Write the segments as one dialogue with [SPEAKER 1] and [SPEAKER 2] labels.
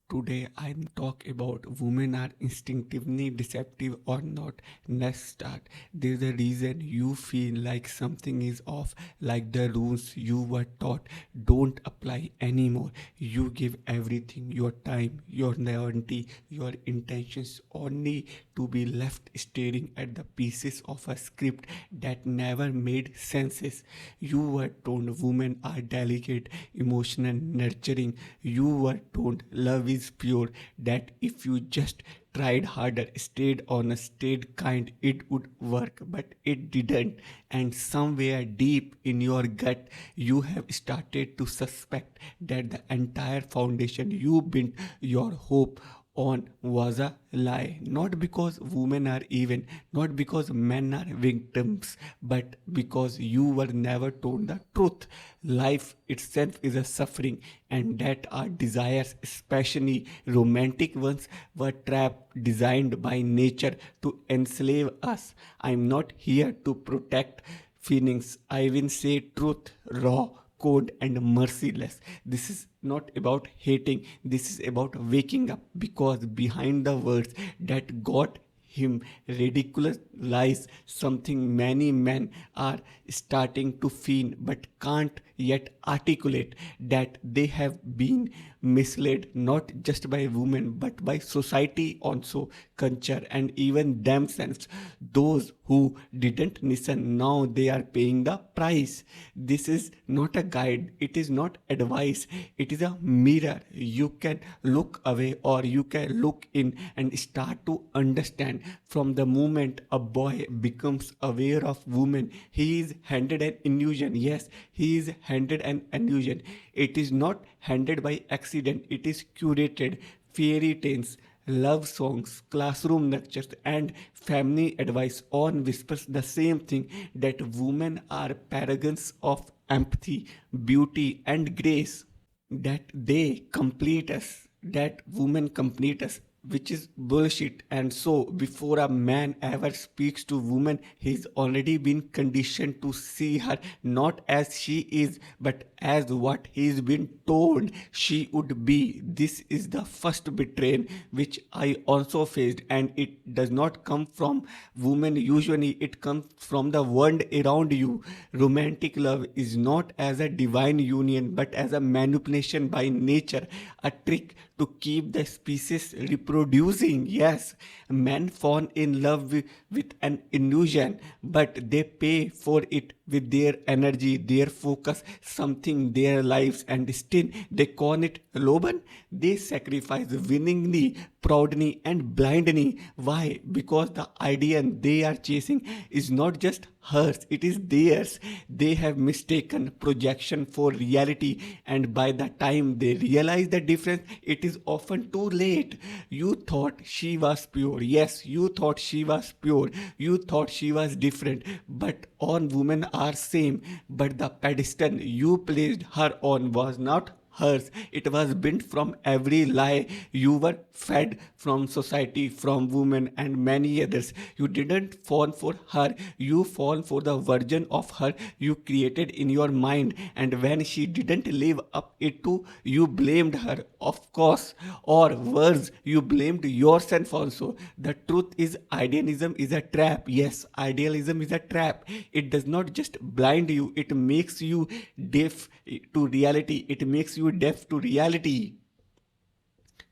[SPEAKER 1] Today I'm talk about women are instinctively deceptive or not. Let's start. There's a reason you feel like something is off, like the rules you were taught don't apply anymore. You give everything, your time, your loyalty, your intentions only to be left staring at the pieces of a script that never made senses. You were told women are delicate, emotional, nurturing. You were told love is pure, that if you just tried harder, stayed honest, stayed kind, it would work, but it didn't. And somewhere deep in your gut, you have started to suspect that the entire foundation you built your hope on was a lie. Not because women are even, not because men are victims, but because you were never told the truth. Life itself is a suffering, and that our desires, especially romantic ones, were trapped designed by nature to enslave us. I'm not here to protect feelings. I will say truth, raw, cold, and merciless. This is not about hating, this is about waking up, because behind the words that got him ridiculous lies something many men are starting to feel but can't yet articulate, that they have been misled not just by women but by society also, culture, and even themselves. Those who didn't listen, now they are paying the price. This is not a guide, it is not advice, it is a mirror. You can look away or you can look in and start to understand. From the moment a boy becomes aware of women, he is handed an illusion. Yes, he is handed an illusion. It is not handed by accident, it is curated. Fairy tales, love songs, classroom lectures, and family advice all whispers the same thing, that women are paragons of empathy, beauty, and grace, that they complete us, that women complete us, which is bullshit. And so before a man ever speaks to woman, he's already been conditioned to see her not as she is but as what he's been told she would be. This is the first betrayal which I also faced, and it does not come from women. Usually it comes from the world around you. Romantic love is not as a divine union but as a manipulation by nature, a trick to keep the species reproducing. Yes, men fall in love with an illusion, but they pay for it with their energy, their focus, something, their lives, and still they call it Loban. They sacrifice willingly, proudly, and blindly. Why? Because the idea they are chasing is not just hers, it is theirs. They have mistaken projection for reality, and by the time they realize the difference, it is often too late. You thought she was pure. Yes, you thought she was pure. You thought she was different. But all women are same. But the pedestal you placed her on was not hers. It was built from every lie you were fed from society, from women, and many others. You didn't fall for her, you fall for the version of her you created in your mind. And when she didn't live up it to, you blamed her, of course, or worse, you blamed yourself also. The truth is, idealism is a trap. Yes, idealism is a trap. It does not just blind you, it makes you deaf to reality. It makes you deaf to reality.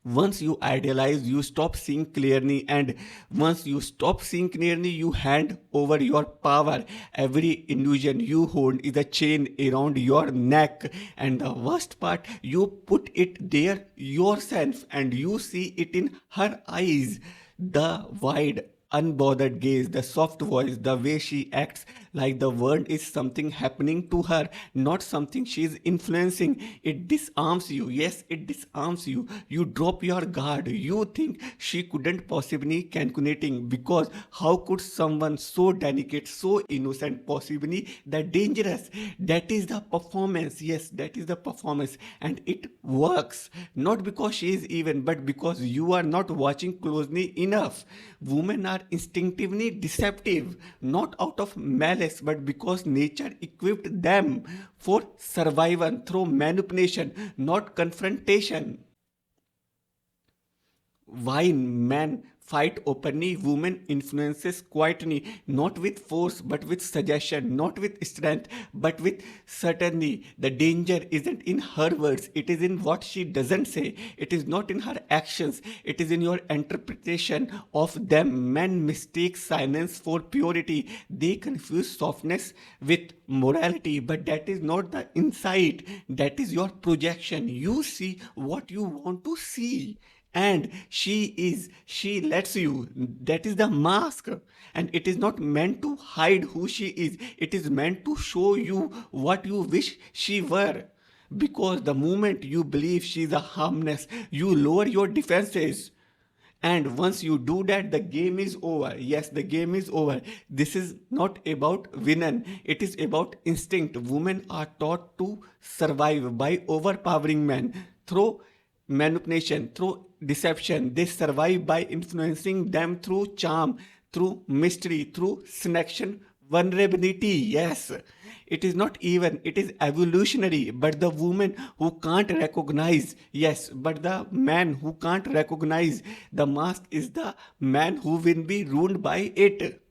[SPEAKER 1] Once you idealize, you stop seeing clearly, and once you stop seeing clearly, you hand over your power. Every illusion you hold is a chain around your neck, and the worst part, you put it there yourself, and you see it in her eyes. The wide, unbothered gaze, the soft voice, the way she acts like the world is something happening to her, not something she is influencing. It disarms you. Yes, it disarms you. You drop your guard. You think she couldn't possibly calculating, because how could someone so delicate, so innocent, possibly that dangerous? That is the performance. Yes, that is the performance, and it works not because she is even, but because you are not watching closely enough. Women are instinctively deceptive, not out of malice, but because nature equipped them for survival through manipulation, not confrontation. Why men fight openly, women influences quietly, not with force but with suggestion, not with strength but with certainty. The danger isn't in her words, it is in what she doesn't say. It is not in her actions, it is in your interpretation of them. Men mistake silence for purity, they confuse softness with morality, but that is not the insight, that is your projection. You see what you want to see, and she lets you. That is the mask, and it is not meant to hide who she is, it is meant to show you what you wish she were. Because the moment you believe she is a harmless, you lower your defenses, and once you do that, the game is over. Yes, the game is over. This is not about winning, it is about instinct. Women are taught to survive by overpowering men through manipulation, through deception. They survive by influencing them through charm, through mystery, through selection, vulnerability. Yes, it is not even, it is evolutionary. But the woman who can't recognize, yes, but the man who can't recognize the mask is the man who will be ruined by it.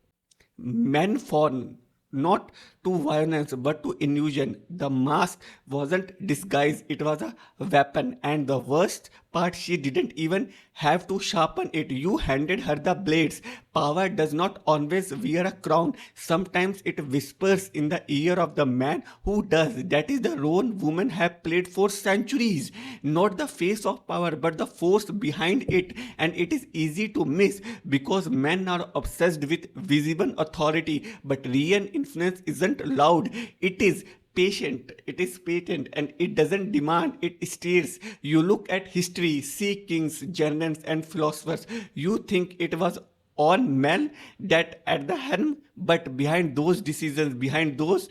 [SPEAKER 1] Men fall not to violence but to illusion. The mask wasn't disguise, it was a weapon. And the worst part, she didn't even have to sharpen it. You handed her the blades. Power does not always wear a crown. Sometimes it whispers in the ear of the man who does. That is the role women have played for centuries. Not the face of power, but the force behind it. And it is easy to miss because men are obsessed with visible authority. But real influence isn't loud, it is patient, it is patent, and it doesn't demand, it steers. You look at history, see kings, generals, and philosophers, you think it was all men that at the helm, but behind those decisions, behind those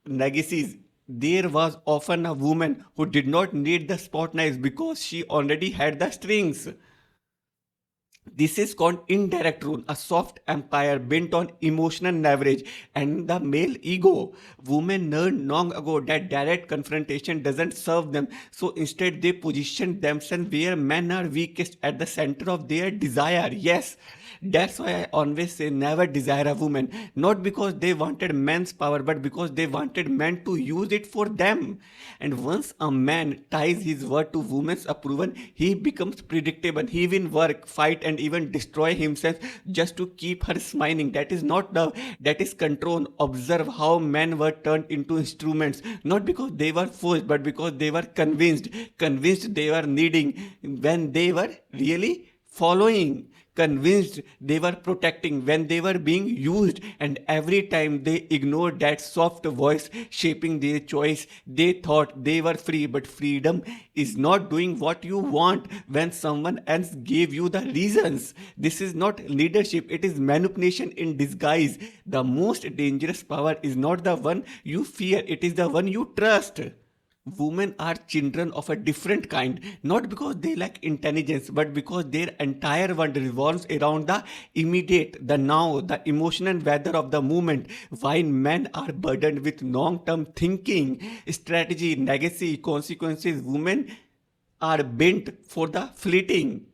[SPEAKER 1] legacies, there was often a woman who did not need the spotlight because she already had the strings. This is called indirect rule, a soft empire built on emotional leverage and the male ego. Women learned long ago that direct confrontation doesn't serve them, so instead they position themselves where men are weakest, at the center of their desire. Yes, that's why I always say never desire a woman, not because they wanted men's power, but because they wanted men to use it for them. And once a man ties his word to women's approval, he becomes predictable. He will work, fight, and even destroy himself just to keep her smiling. That is not love, that is control. Observe how men were turned into instruments, not because they were forced, but because they were convinced they were needing when they were really following, convinced they were protecting when they were being used. And every time they ignored that soft voice shaping their choice, they thought they were free. But freedom is not doing what you want when someone else gave you the reasons. This is not leadership, it is manipulation in disguise. The most dangerous power is not the one you fear, it is the one you trust. Women are children of a different kind, not because they lack intelligence, but because their entire world revolves around the immediate, the now, the emotional weather of the moment. While men are burdened with long term thinking, strategy, legacy, consequences, women are bent for the fleeting.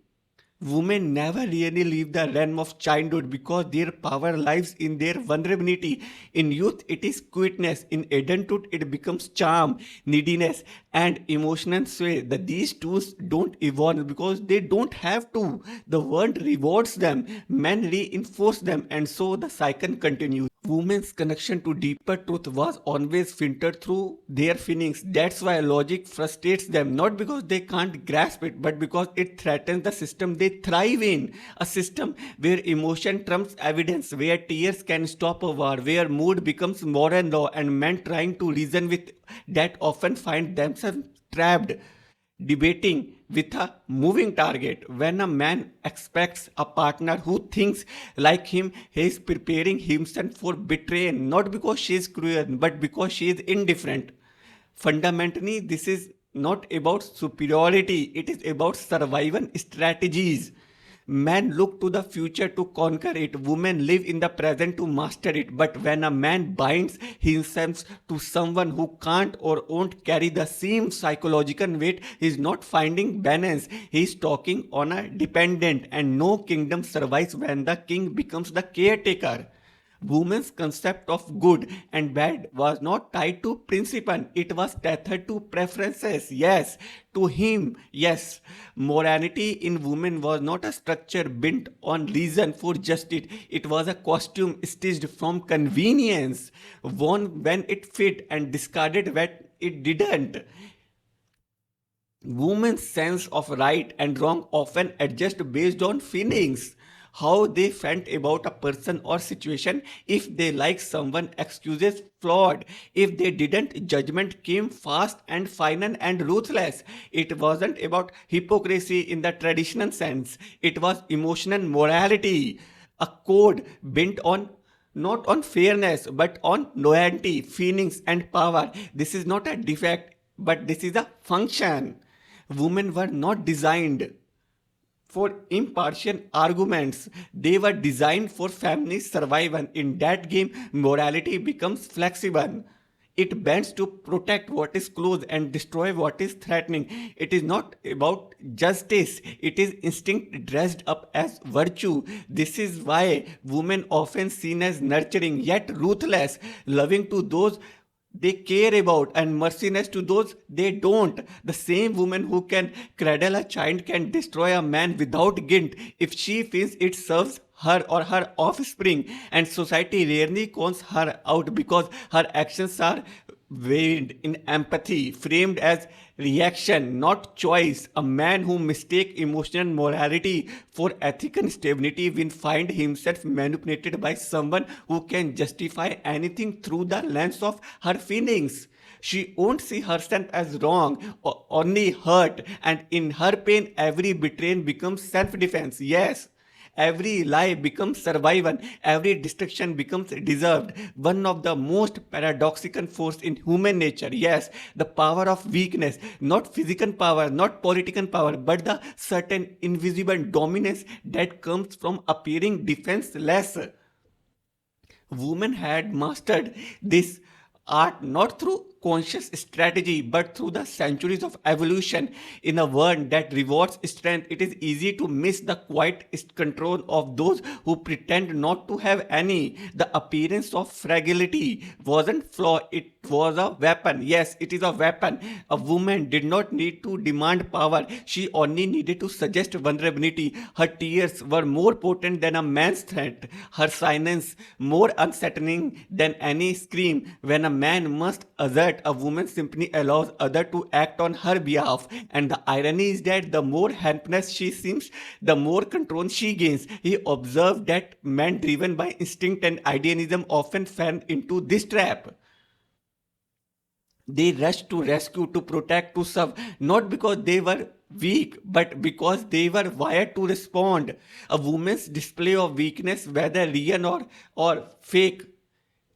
[SPEAKER 1] Women never really leave the realm of childhood because their power lies in their vulnerability. In youth, it is quietness. In adulthood, it becomes charm, neediness, and emotional sway. That these tools don't evolve because they don't have to. The world rewards them, men reinforce them, and so the cycle continues. Women's connection to deeper truth was always filtered through their feelings. That's why logic frustrates them, not because they can't grasp it, but because it threatens the system they thrive in. A system where emotion trumps evidence, where tears can stop a war, where mood becomes moral law, and men trying to reason with that often find themselves trapped, debating with a moving target. When a man expects a partner who thinks like him, he is preparing himself for betrayal, not because she is cruel, but because she is indifferent. Fundamentally, this is not about superiority, it is about survival strategies. Men look to the future to conquer it. Women live in the present to master it. But when a man binds himself to someone who can't or won't carry the same psychological weight, he is not finding balance. He is talking on a dependent, and no kingdom survives when the king becomes the caretaker. Women's concept of good and bad was not tied to principle, it was tethered to preferences. Yes, to him, yes. Morality in women was not a structure built on reason for justice, it was a costume stitched from convenience, worn when it fit and discarded when it didn't. Women's sense of right and wrong often adjust based on feelings. How they felt about a person or situation. If they like someone, excuses flawed. If they didn't, judgment came fast and final and ruthless. It wasn't about hypocrisy in the traditional sense. It was emotional morality. A code built on not on fairness but on loyalty, feelings, and power. This is not a defect, but this is a function. Women were not designed for impartial arguments. They were designed for family survival. In that game, morality becomes flexible. It bends to protect what is close and destroy what is threatening. It is not about justice, it is instinct dressed up as virtue. This is why women often seen as nurturing yet ruthless, loving to those they care about and merciless to those they don't. The same woman who can cradle a child can destroy a man without guilt if she feels it serves her or her offspring, and society rarely calls her out because her actions are weighed in empathy, framed as reaction, not choice. A man who mistakes emotional morality for ethical stability will find himself manipulated by someone who can justify anything through the lens of her feelings. She won't see herself as wrong, or only hurt, and in her pain, every betrayal becomes self defense. Yes, every lie becomes survival, every destruction becomes deserved. One of the most paradoxical force in human nature. Yes, the power of weakness, not physical power, not political power, but the certain invisible dominance that comes from appearing defenseless. Women had mastered this art not through conscious strategy but through the centuries of evolution. In a world that rewards strength, it is easy to miss the quiet control of those who pretend not to have any. The appearance of fragility wasn't flaw, it was a weapon. Yes, it is a weapon. A woman did not need to demand power, she only needed to suggest vulnerability. Her tears were more potent than a man's threat, her silence more unsettling than any scream. When a man must assert, a woman simply allows others to act on her behalf. And the irony is that the more helpless she seems, the more control she gains. He observed that men driven by instinct and idealism often fell into this trap. They rushed to rescue, to protect, to serve, not because they were weak, but because they were wired to respond. A woman's display of weakness, whether real or fake,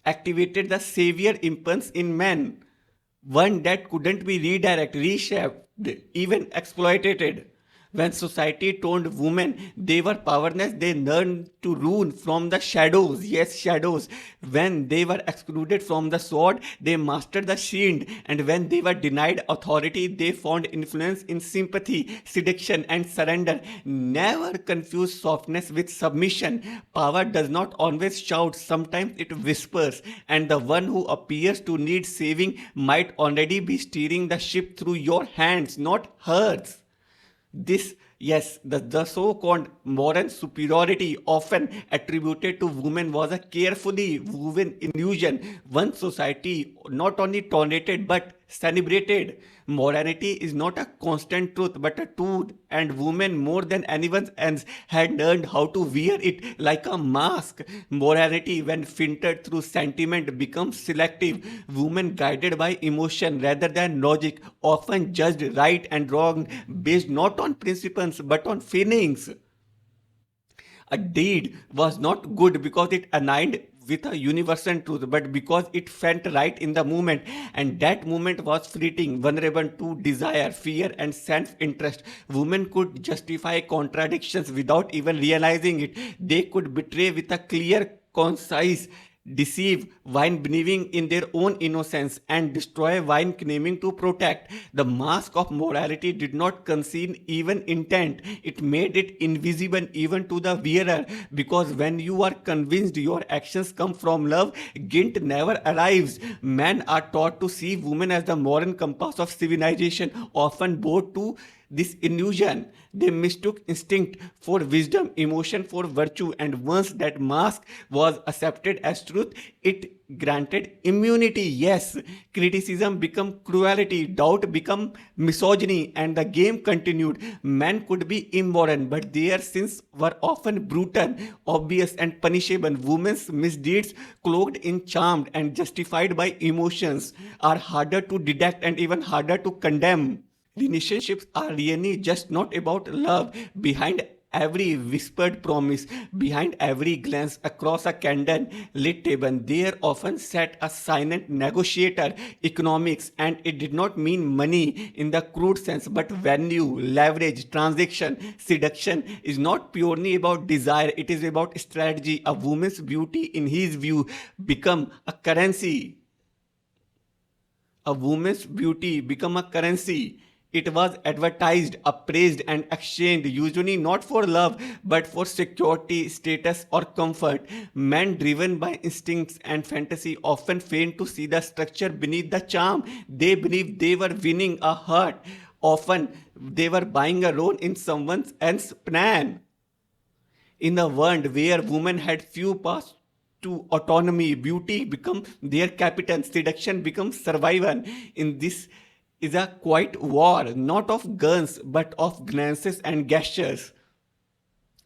[SPEAKER 1] activated the savior impulse in men, one that couldn't be redirected, reshaped, even exploited. When society told women they were powerless, they learned to rule from the shadows. Yes, shadows. When they were excluded from the sword, they mastered the shield. And when they were denied authority, they found influence in sympathy, seduction, and surrender. Never confuse softness with submission. Power does not always shout, sometimes it whispers. And the one who appears to need saving might already be steering the ship through your hands, not hers. This, yes, the so called moral superiority often attributed to women was a carefully woven illusion. One society not only tolerated but celebrated. Morality is not a constant truth but a tool, and women more than anyone else had learned how to wear it like a mask. Morality, when filtered through sentiment, becomes selective. Women guided by emotion rather than logic often judged right and wrong based not on principles but on feelings. A deed was not good because it aligned with a universal truth, but because it felt right in the moment. And that moment was fleeting, vulnerable to desire, fear, and self interest. Women could justify contradictions without even realizing it. They could betray with a clear, concise, deceive while believing in their own innocence, and destroy while claiming to protect. The mask of morality did not conceal even intent, it made it invisible even to the wearer. Because when you are convinced your actions come from love, guilt never arrives. Men are taught to see women as the moral compass of civilization, often bowed to this illusion. They mistook instinct for wisdom, emotion for virtue, and once that mask was accepted as truth, it granted immunity. Yes, criticism became cruelty, doubt became misogyny, and the game continued. Men could be immoral, but their sins were often brutal, obvious, and punishable. Women's misdeeds, cloaked in charm and justified by emotions, are harder to detect and even harder to condemn. Relationships are really just not about love. Behind every whispered promise, behind every glance across a candle lit table, there often sat a silent negotiator. Economics, and it did not mean money in the crude sense, but value, leverage, transaction. Seduction is not purely about desire, it is about strategy. A woman's beauty, in his view, become a currency. A woman's beauty become a currency. It was advertised, appraised, and exchanged, usually not for love, but for security, status, or comfort. Men driven by instincts and fantasy often fail to see the structure beneath the charm. They believe they were winning a heart. Often, they were buying a role in someone else's plan. In a world where women had few paths to autonomy, beauty become their capital, seduction becomes survival. In this is a quiet war, not of guns, but of glances and gestures.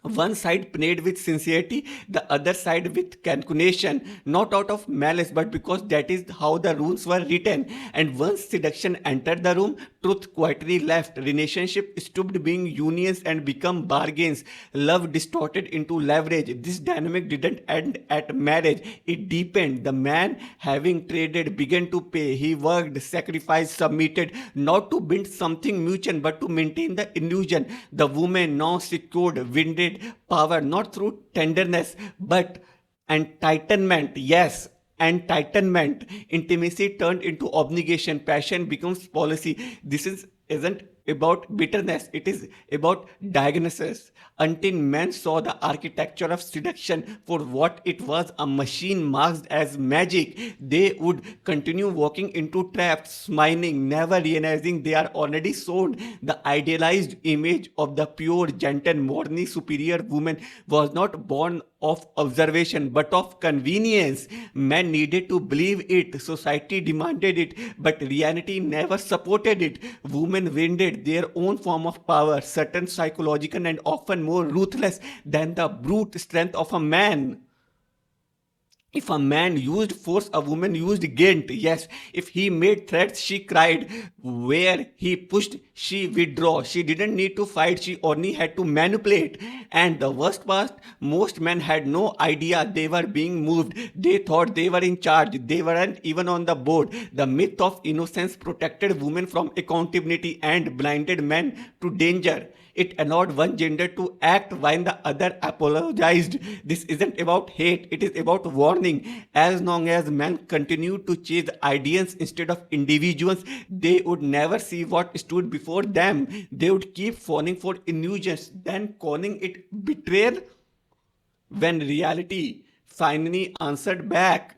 [SPEAKER 1] One side played with sincerity, the other side with calculation, not out of malice, but because that is how the rules were written. And once seduction entered the room, truth quietly left. Relationship stopped being unions and become bargains. Love distorted into leverage. This dynamic didn't end at marriage, it deepened. The man, having traded, began to pay. He worked, sacrificed, submitted, not to build something mutual, but to maintain the illusion. The woman, now secured, winded power, not through tenderness, but entitlement. Yes, entitlement. Intimacy turned into obligation. Passion becomes policy. This isn't about bitterness, it is about diagnosis. Until men saw the architecture of seduction for what it was, a machine masked as magic, they would continue walking into traps, smiling, never realizing they are already sold. The idealized image of the pure, gentle, morally superior woman was not born of observation but of convenience. Men needed to believe it, society demanded it, but reality never supported it. Women wielded their own form of power, certain psychological and often more ruthless than the brute strength of a man. If a man used force, a woman used guilt. Yes, if he made threats, she cried. Where he pushed, she withdrew. She didn't need to fight, she only had to manipulate. And the worst part, most men had no idea they were being moved. They thought they were in charge. They weren't even on the board. The myth of innocence protected women from accountability and blinded men to danger. It allowed one gender to act while the other apologized. This isn't about hate, it is about warning. As long as men continue to chase ideas instead of individuals, they would never see what stood before them. They would keep falling for illusions, then calling it betrayal when reality finally answered back.